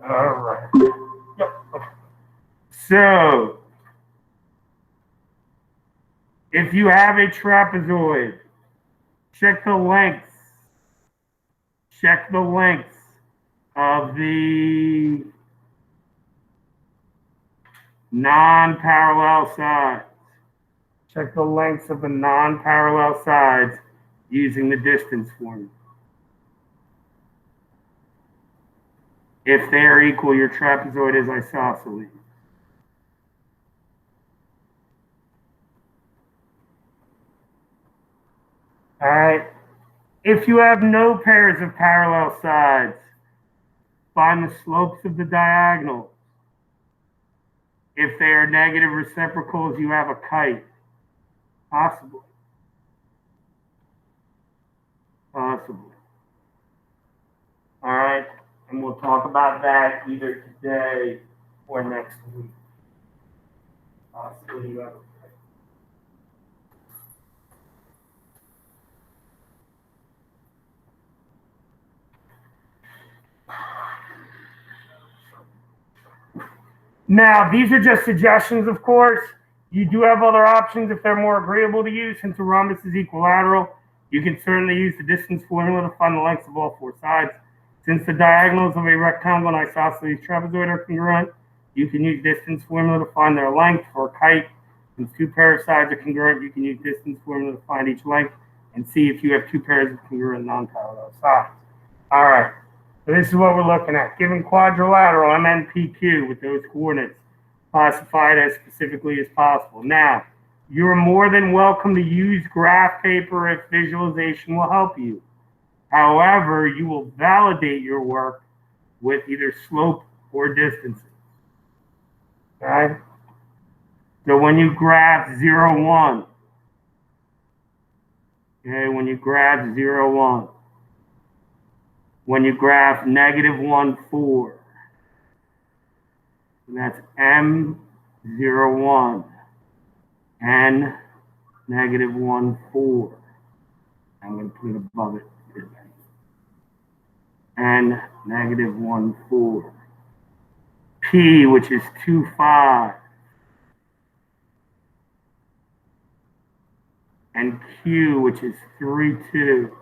All right. Yep. So, if you have a trapezoid, check the lengths. Check the lengths of the non-parallel sides. Check the lengths of the non-parallel sides using the distance formula. If they are equal, your trapezoid is isosceles. All right. If you have no pairs of parallel sides, find the slopes of the diagonals. If they are negative reciprocals, you have a kite. Possibly. Possibly. All right. And we'll talk about that either today or next week. Possibly you have a kite. Now, these are just suggestions, of course. You do have other options if they're more agreeable to you. Since a rhombus is equilateral, you can certainly use the distance formula to find the lengths of all four sides. Since the diagonals of a rectangle and isosceles trapezoid are congruent, you can use distance formula to find their length for a kite. Since two pairs of sides are congruent, you can use distance formula to find each length and see if you have two pairs of congruent non-parallel sides. All right. So this is what we're looking at. Given quadrilateral MNPQ with those coordinates, classified as specifically as possible. Now, you're more than welcome to use graph paper if visualization will help you. However, you will validate your work with either slope or distances. Okay? So when you graph 0, 1, okay, when you graph 0, 1, when you graph negative 1, 4, and that's M0, 1, and negative 1, 4. I'm going to put it above it. And negative 1, 4. P, which is 2, 5. And Q, which is 3, 2.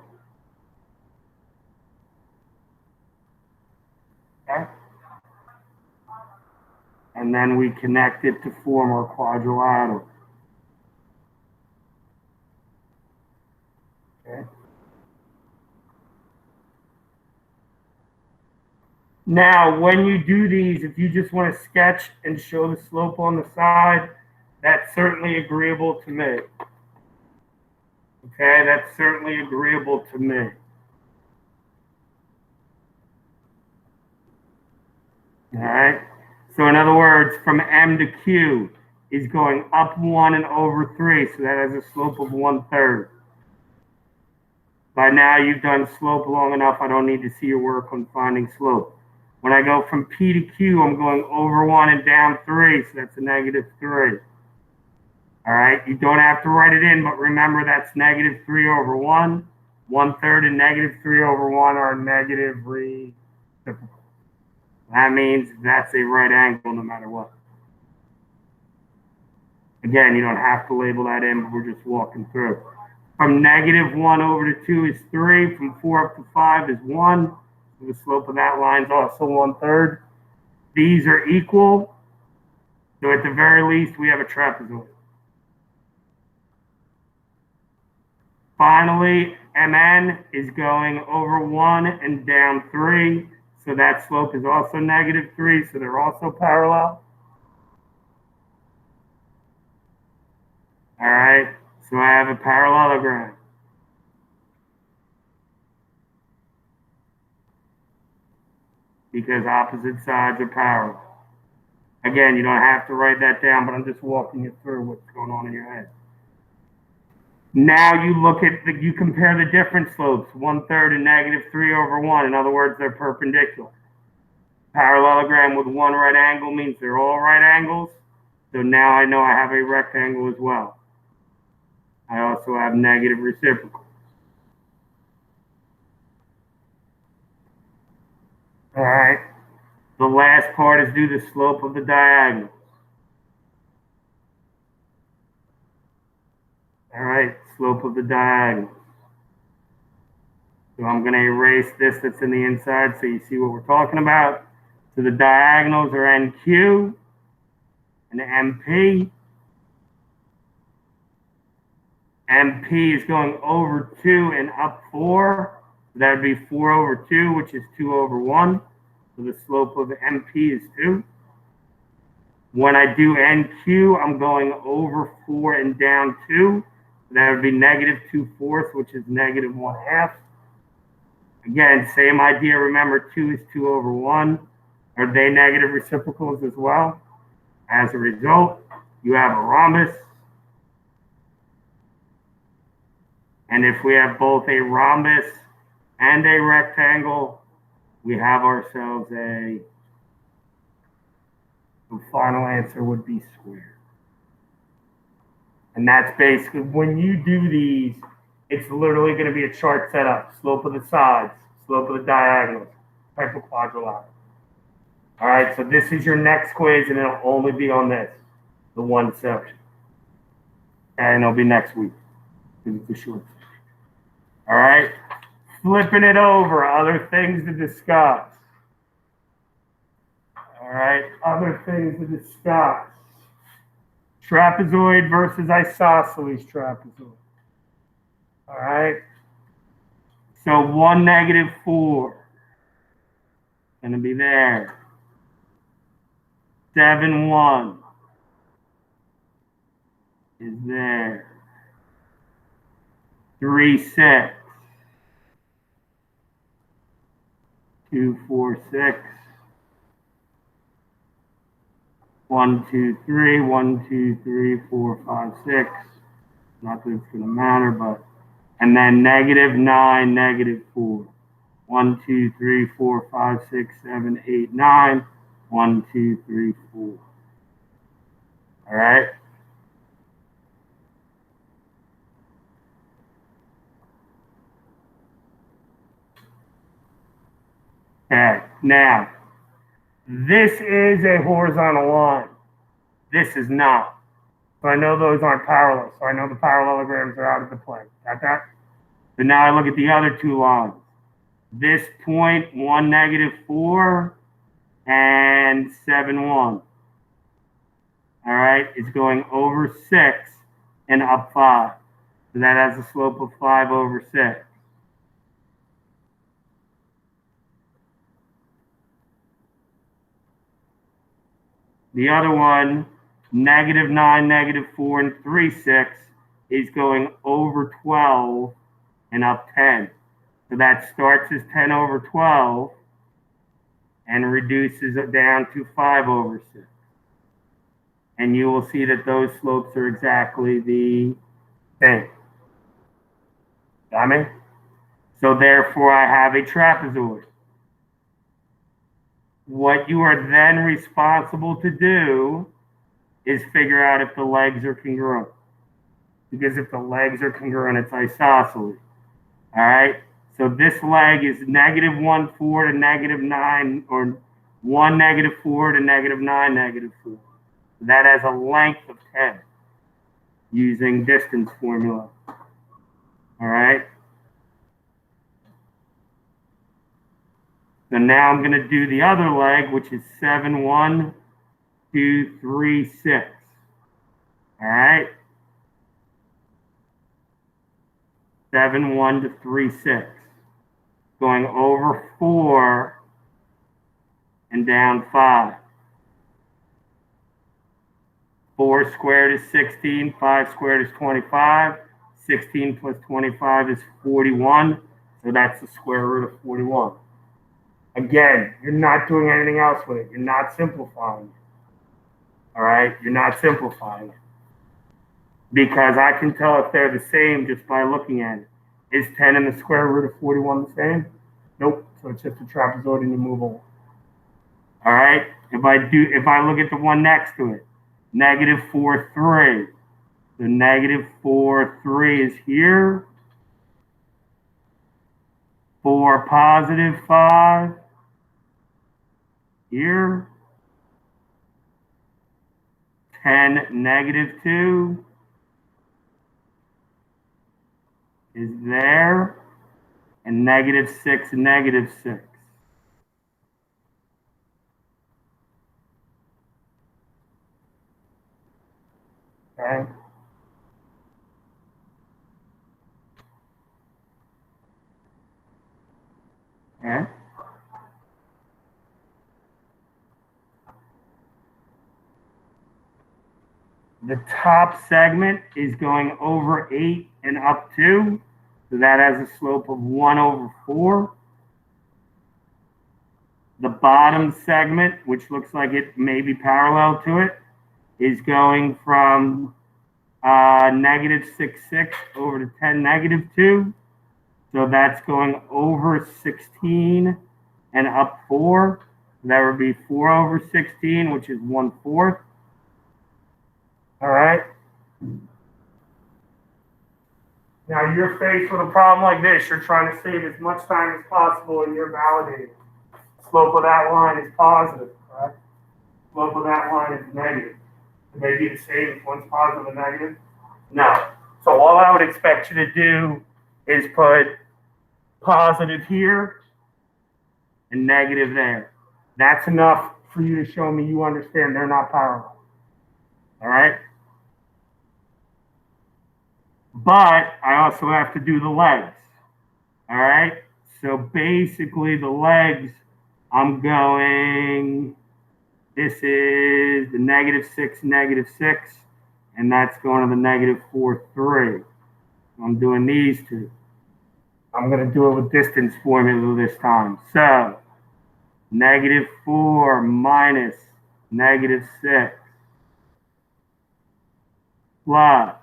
Okay? And then we connect it to form our quadrilateral. Okay? Now, when you do these, if you just want to sketch and show the slope on the side, that's certainly agreeable to me. Okay, that's certainly agreeable to me. All right. So in other words, from M to Q is going up 1 and over 3, so that has a slope of 1/3. By now you've done slope long enough, I don't need to see your work on finding slope. When I go from P to Q, I'm going over 1 and down 3, so that's a negative 3. All right, you don't have to write it in, but remember that's negative 3 over 1. 1/3 and negative 3 over 1 are negative reciprocal. That means that's a right angle no matter what. Again, you don't have to label that in, but we're just walking through. From negative 1 over to 2 is 3. From 4 up to 5 is 1. So the slope of that line is also 1/3. These are equal. So at the very least, we have a trapezoid. Finally, MN is going over 1 and down 3. So that slope is also negative 3. So they're also parallel. All right. So I have a parallelogram. Because opposite sides are parallel. Again, you don't have to write that down, but I'm just walking you through what's going on in your head. Now you look at you compare the different slopes, 1/3 and negative 3 over 1. In other words, they're perpendicular. Parallelogram with one right angle means they're all right angles. So now I know I have a rectangle as well. I also have negative reciprocals. All right. The last part is do the slope of the diagonal. All right, slope of the diagonal. So I'm going to erase this that's in the inside so you see what we're talking about. So the diagonals are NQ and MP. MP is going over 2 and up 4. So that would be 4 over 2, which is 2 over 1. So the slope of MP is 2. When I do NQ, I'm going over 4 and down 2. So that would be negative 2/4, which is negative 1/2. Again, same idea. Remember, 2 is 2 over 1. Are they negative reciprocals as well? As a result, you have a rhombus. And if we have both a rhombus and a rectangle, we have ourselves the final answer would be square. And that's basically, when you do these, it's literally going to be a chart setup. Slope of the sides, slope of the diagonals, type of quadrilateral. All right, so this is your next quiz, and it'll only be on this, the one section. And it'll be next week, because it's a short section. All right, flipping it over, other things to discuss. All right, other things to discuss. Trapezoid versus isosceles trapezoid. All right, so 1, -4, going to be there. 7, 1 is there. 3, 6. 2, 4, 6. 1, 2, 3. 1, 2, 3, 4, 5, 6. Not that it's going to matter, but. And then -9, -4. 1, 2, 3, 4, 5, 6, 7, 8, 9. 1, 2, 3, 4. All right. Okay, now, this is a horizontal line. This is not. So I know those aren't parallel. So I know the parallelograms are out of the play. Got that? But now I look at the other two lines. This point, 1, -4, and 7, 1. All right, it's going over 6 and up 5. So that has a slope of 5 over 6. The other one, -9, -4, and 3, 6, is going over 12 and up 10. So that starts as 10 over 12 and reduces it down to 5 over 6. And you will see that those slopes are exactly the same. Got me? So therefore, I have a trapezoid. What you are then responsible to do is figure out if the legs are congruent. Because if the legs are congruent, it's isosceles. All right? So this leg is -1, 4 to -9, or 1, -4 to -9, -4. That has a length of 10 using distance formula. All right? So now I'm going to do the other leg, which is 7, 1, 2, 3, 6. All right? 7, 1 to 3, 6. Going over 4 and down 5. 4 squared is 16. 5 squared is 25. 16 plus 25 is 41. So that's the square root of 41. Again, you're not doing anything else with it. You're not simplifying it. All right? You're not simplifying it. Because I can tell if they're the same just by looking at it. Is 10 and the square root of 41 the same? Nope. So it's just a trapezoid and you move on. All right? If I look at the one next to it, -4, 3. The -4, 3 is here. 4, +5. here. 10, -2 is there. And -6 and -6. Okay. Okay. The top segment is going over 8 and up 2. So that has a slope of 1/4. The bottom segment, which looks like it may be parallel to it, is going from -6 over to 10, -2. So that's going over 16 and up 4. That would be 4/16, which is 1/4. All right. Now you're faced with a problem like this. You're trying to save as much time as possible and you're validating. Slope of that line is positive, right? Slope of that line is negative. It may be the same if one's positive and negative. No. So all I would expect you to do is put positive here and negative there. That's enough for you to show me you understand they're not parallel. All right? But I also have to do the legs. All right? So basically the legs, I'm going, this is the -6, -6, and that's going to the -4, 3. I'm doing these two. I'm going to do it with distance formula this time. So -4 minus -6 plus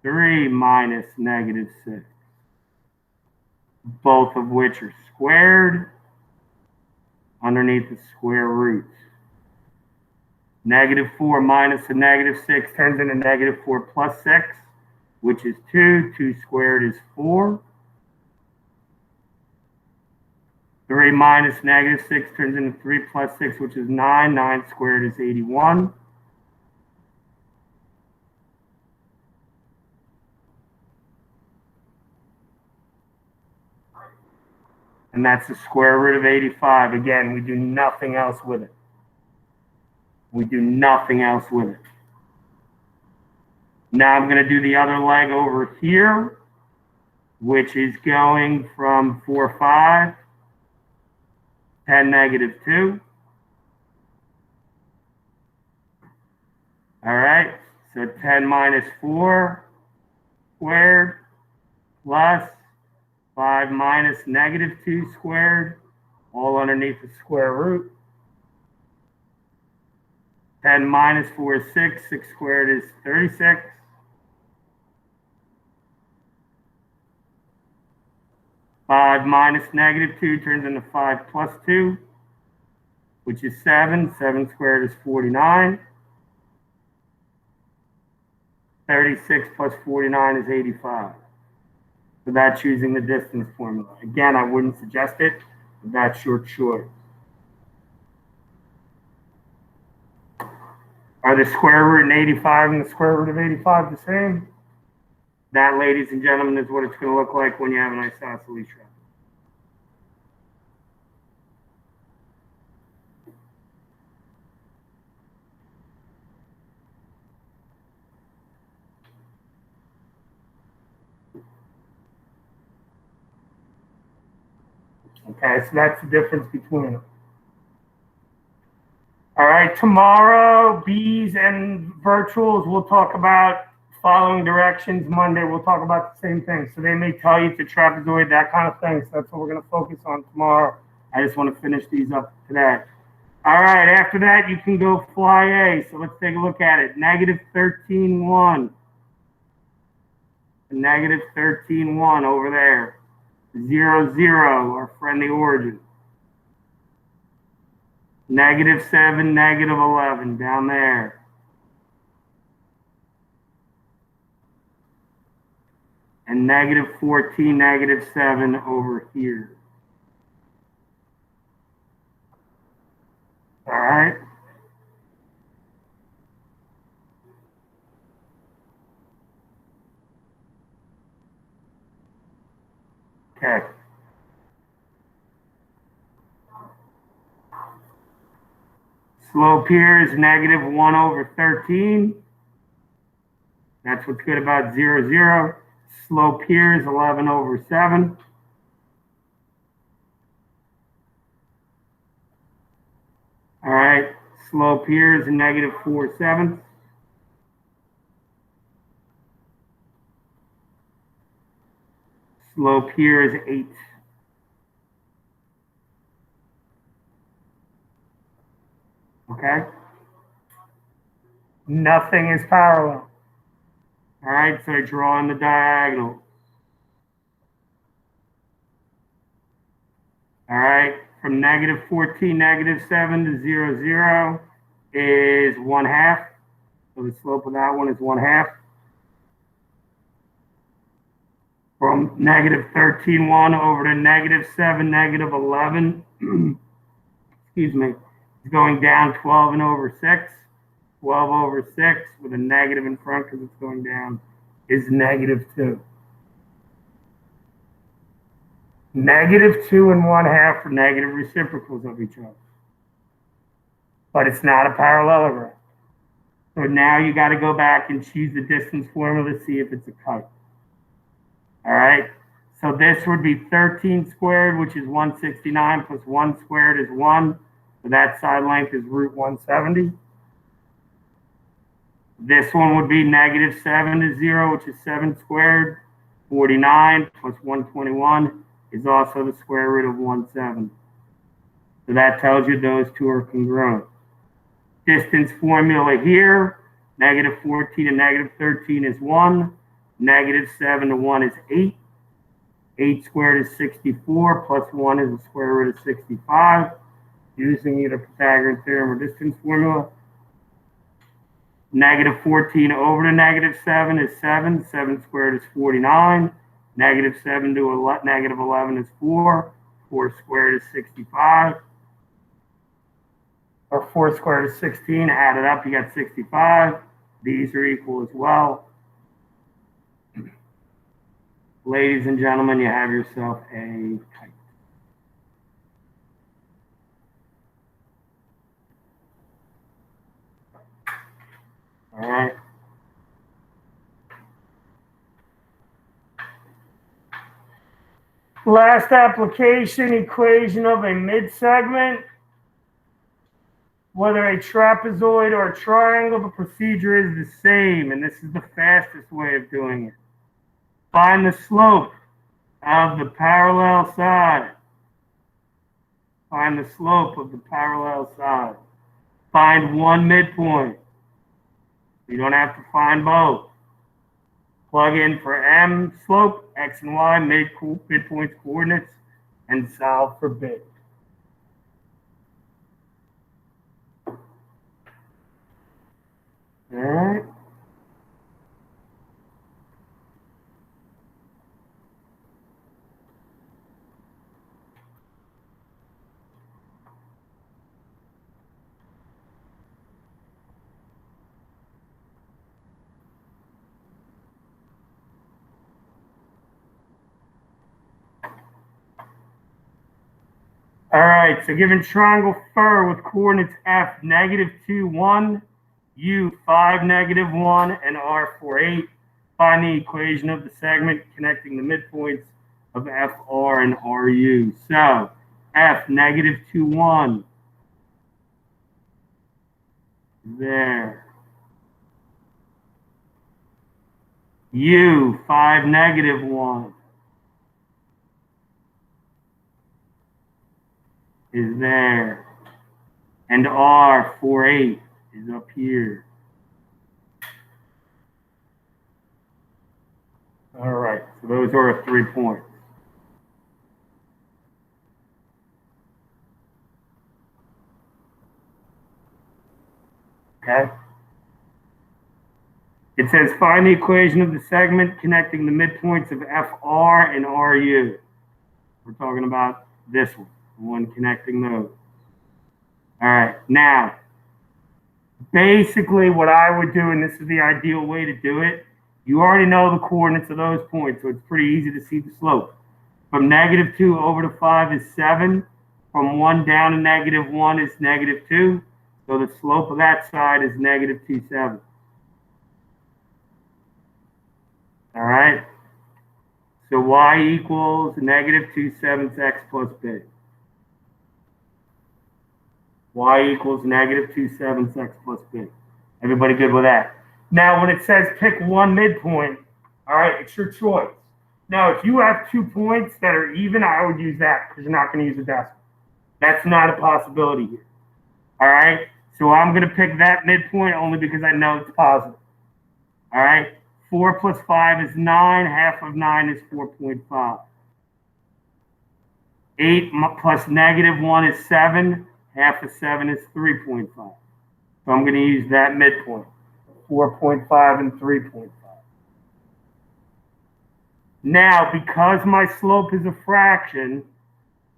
3 minus -6, both of which are squared underneath the square root. -4 minus the -6 turns into -4 plus 6, which is 2. 2 squared is 4. 3 minus -6 turns into 3 plus 6, which is 9. 9 squared is 81. And that's the square root of 85. Again, we do nothing else with it. We do nothing else with it. Now I'm going to do the other leg over here, which is going from 4, 5, 10, -2. All right, so 10 minus 4 squared plus 5 minus -2 squared, all underneath the square root. 10 minus 4 is 6. 6 squared is 36. Five minus -2 turns into 5 plus 2, which is 7. 7 squared is 49. 36 plus 49 is 85. So that's using the distance formula. Again, I wouldn't suggest it, but that's your choice. Are the square root and 85 and the square root of 85 the same? That, ladies and gentlemen, is what it's going to look like when you have an isosceles trapeze. Okay, so that's the difference between them. All right, tomorrow, B's and virtuals, we'll talk about following directions. Monday, we'll talk about the same thing. So they may tell you it's a trapezoid, that kind of thing. So that's what we're going to focus on tomorrow. I just want to finish these up today. All right, after that, you can go fly A. So let's take a look at it. -13, 1. -13, 1 over there. 0, 0, our friendly origin. -7, -11 down there. And -14, -7 over here. Okay. Slope here is -1 over 13. That's what's good about 0, 0. Slope here is 11 over 7. All right. Slope here is -4/7. Slope here is 8. Okay? Nothing is parallel. All right, so I draw on the diagonal. All right, from -14, -7 to 0, 0 is 1/2. So the slope of that one is 1/2. From -13, 1 over to -7, -11, excuse me, it's going down 12 and over 6. 12 over 6 with a negative in front because it's going down is -2. -2 and 1/2 are negative reciprocals of each other. But it's not a parallelogram. So now you got to go back and choose the distance formula to see if it's a kite. All right. So this would be 13 squared, which is 169, plus 1 squared is 1. So that side length is √170. This one would be -7 to 0, which is 7 squared. 49 plus 121 is also the square root of 170. So that tells you those two are congruent. Distance formula here, -14 to -13 is 1. -7 to 1 is 8. 8 squared is 64, plus 1 is the square root of 65. Using either Pythagorean theorem or distance formula. -14 over to -7 is 7. 7 squared is 49. -7 to -11 is 4. 4 squared is 65. Or 4 squared is 16. Add it up, you got 65. These are equal as well. Ladies and gentlemen, you have yourself a kite. All right. Last application, equation of a midsegment. Whether a trapezoid or a triangle, the procedure is the same, and this is the fastest way of doing it. Find the slope of the parallel side. Find the slope of the parallel side. Find one midpoint. You don't have to find both. Plug in for M slope, X and Y, midpoints coordinates, and solve for B. All right. All right, so given triangle fur with coordinates F, -2, 1, U, 5, -1, and R, 4, 8, find the equation of the segment connecting the midpoints of FR and RU. So, F, -2, 1, there. U, 5, -1. Is there, and R 4, 8 is up here. All right, so those are our 3 points. Okay. It says find the equation of the segment connecting the midpoints of FR and RU. We're talking about this one. One connecting those. All right, now, basically what I would do, and this is the ideal way to do it, you already know the coordinates of those points, so it's pretty easy to see the slope. From -2 over to 5 is 7. From 1 down to -1 is -2. So the slope of that side is -2/7. All right. So y equals -2/7 x plus b. Y equals -2/7 x plus b. Everybody good with that? Now, when it says pick one midpoint, all right, it's your choice. Now, if you have 2 points that are even, I would use that because you're not going to use a decimal. That's not a possibility here. All right? So I'm going to pick that midpoint only because I know it's positive. All right? 4 plus 5 is 9. Half of 9 is 4.5. 8 plus -1 is 7. Half of 7 is 3.5. So I'm going to use that midpoint, 4.5 and 3.5. Now, because my slope is a fraction,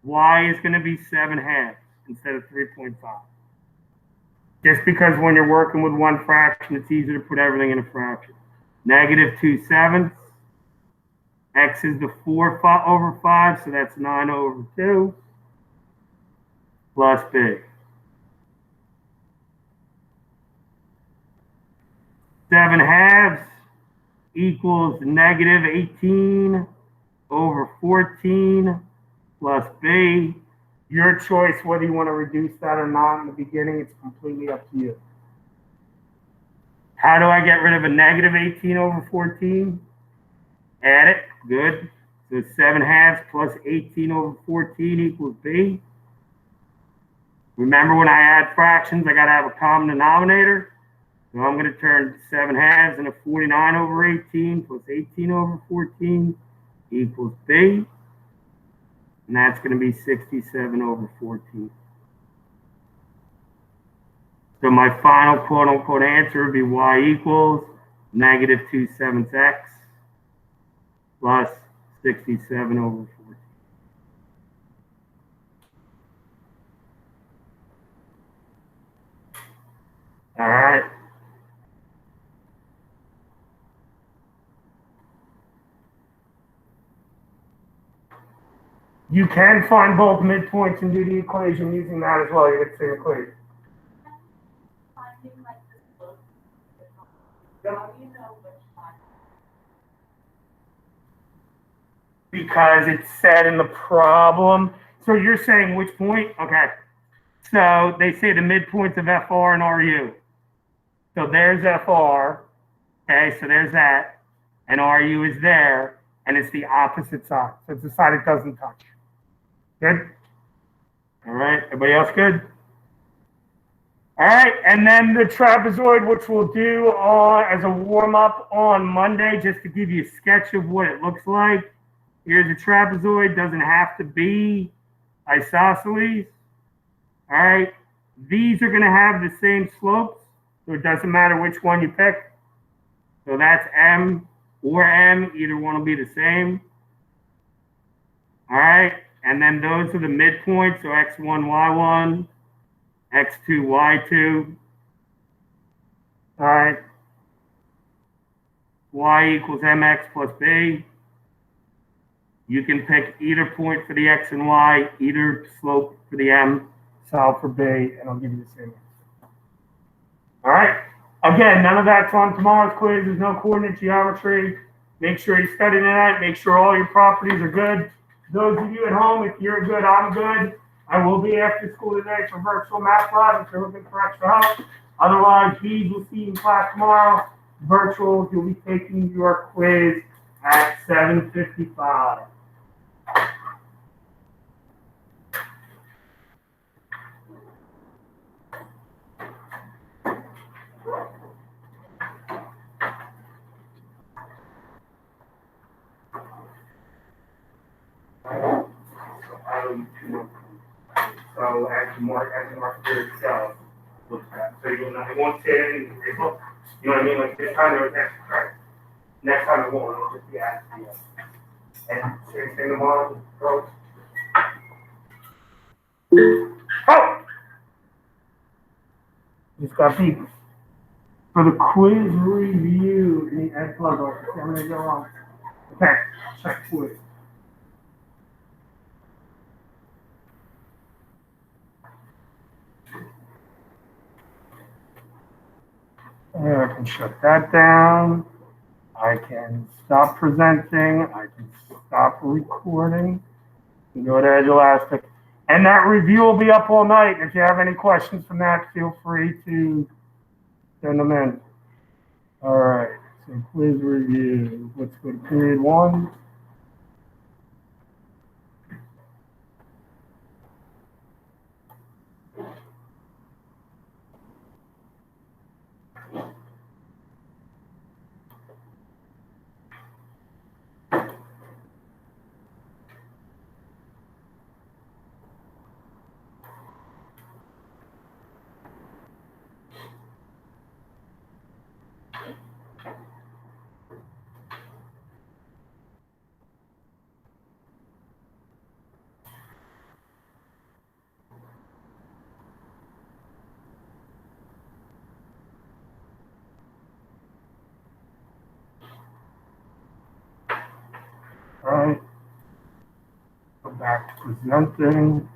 y is going to be 7/2 instead of 3.5. Just because when you're working with one fraction, it's easier to put everything in a fraction. -2/7. X is the 4 over 5, so that's 9 over 2 plus b. 7/2 equals -18 over 14 plus b. Your choice whether you want to reduce that or not in the beginning. It's completely up to you. How do I get rid of a -18 over 14? Add it. Good. So 7/2 plus 18 over 14 equals b. Remember, when I add fractions, I got to have a common denominator. So I'm going to turn 7/2 into 49 over 18 plus 18 over 14 equals b. And that's going to be 67 over 14. So my final quote-unquote answer would be y equals -2/7 x plus 67 over 14. All right. You can find both midpoints and do the equation using that as well. You get the same equation. Because it's said in the problem. So you're saying which point? Okay. So they say the midpoints of FR and RU. So there's FR. Okay, so there's that. And RU is there. And it's the opposite side. So it's the side it doesn't touch. Good? All right. Everybody else good? All right. And then the trapezoid, which we'll do as a warm-up on Monday, just to give you a sketch of what it looks like. Here's a trapezoid. Doesn't have to be isosceles. All right. These are going to have the same slopes. So it doesn't matter which one you pick. So that's M or M. Either one will be the same. All right. And then those are the midpoints. So X1, Y1, X2, Y2. All right. Y equals MX plus B. You can pick either point for the X and Y, either slope for the M, solve for B, and I'll give you the same answer. All right. Again, none of that's on tomorrow's quiz. There's no coordinate geometry. Make sure you study tonight. Make sure all your properties are good. Those of you at home, if you're good, I'm good. I will be after school today for virtual math lab if you're looking for extra help. Otherwise, we will see you in class tomorrow. Virtual, you'll be taking your quiz at 7:55. So as the mark here itself looks at. So you'll know it won't say anything in your book. You know what I mean? Like this time there was extra credit. Next time it won't, it'll just be added to you. And same thing tomorrow, go. Oh! Just got beat. For the quiz review in the Ed Plug office, I'm gonna go on. Okay, check quiz. I can shut that down. I can stop presenting. I can stop recording. Go to Edge Elastic. And that review will be up all night. If you have any questions from that, feel free to send them in. All right, so quiz review. Let's go to period 1. All right, go back to presenting.